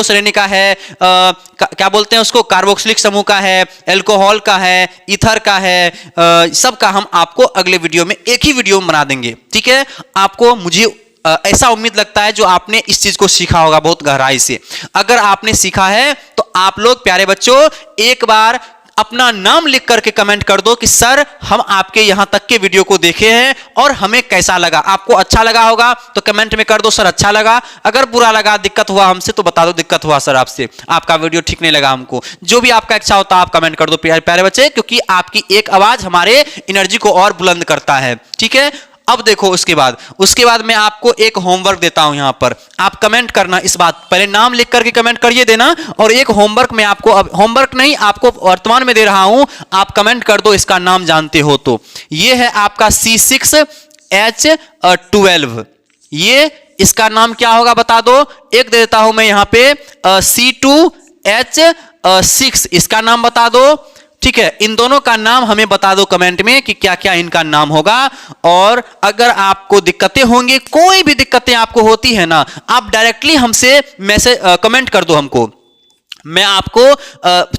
श्रेणी का है, क्या बोलते हैं उसको, कार्बोक्सिलिक समूह का है, एल्कोहल का है, ईथर का है, सब का हम आपको अगले वीडियो में एक ही वीडियो में बना देंगे। ठीक है, आपको मुझे ऐसा उम्मीद लगता है जो आपने इस चीज को सीखा होगा बहुत गहराई से। अगर आपने सीखा है तो आप लोग प्यारे बच्चों एक बार अपना नाम लिख करके कमेंट कर दो कि सर हम आपके यहां तक के वीडियो को देखे हैं और हमें कैसा लगा। आपको अच्छा लगा होगा तो कमेंट में कर दो सर अच्छा लगा, अगर बुरा लगा, दिक्कत हुआ हमसे तो बता दो दिक्कत हुआ सर आपसे, आपका वीडियो ठीक नहीं लगा हमको। जो भी आपका इच्छा होता है आप कमेंट कर दो प्यारे बच्चे, क्योंकि आपकी एक आवाज हमारे एनर्जी को और बुलंद करता है। ठीक है, अब देखो उसके बाद मैं आपको एक होमवर्क देता हूं। यहां पर आप कमेंट करना, इस बात पहले नाम लिख करके कमेंट करिए देना, और एक होमवर्क मैं आपको, अब होमवर्क नहीं आपको वर्तमान में दे रहा हूं, आप कमेंट कर दो इसका नाम जानते हो तो। ये है आपका C6H12, ये इसका नाम क्या होगा बता दो। एक दे देता हूं मैं यहां पे C2H6, इसका नाम बता दो। ठीक है, इन दोनों का नाम हमें बता दो कमेंट में कि क्या क्या इनका नाम होगा। और अगर आपको दिक्कतें होंगी, कोई भी दिक्कतें आपको होती है ना, आप डायरेक्टली हमसे मैसेज कमेंट कर दो हमको। मैं आपको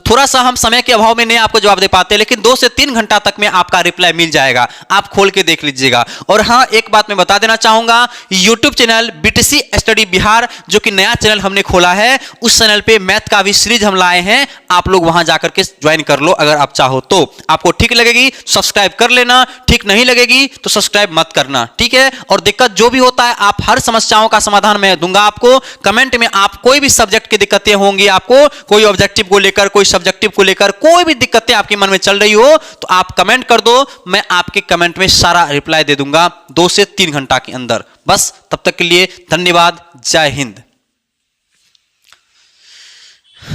थोड़ा सा हम समय के अभाव में नहीं आपको जवाब दे पाते, लेकिन 2 से 3 घंटा तक में आपका रिप्लाई मिल जाएगा, आप खोल के देख लीजिएगा। और हाँ, एक बात मैं बता देना चाहूंगा, YouTube channel BTC study Bihar जो कि नया चैनल हमने खोला है, उस चैनल पे मैथ का भी सीरीज हम लाए हैं, आप लोग वहां जाकर के ज्वाइन कर लो अगर आप चाहो तो। आपको ठीक लगेगी सब्सक्राइब कर लेना, ठीक नहीं लगेगी तो सब्सक्राइब मत करना। ठीक है, और दिक्कत जो भी होता है आप हर समस्याओं का समाधान मैं दूंगा आपको। कमेंट में आप कोई भी सब्जेक्ट की दिक्कतें होंगी, आपको कोई ऑब्जेक्टिव को लेकर, कोई सब्जेक्टिव को लेकर कोई भी दिक्कतें आपके मन में चल रही हो तो आप कमेंट कर दो, मैं आपके कमेंट में सारा रिप्लाई दे दूंगा 2 से 3 घंटा के अंदर। बस तब तक के लिए धन्यवाद, जय हिंद।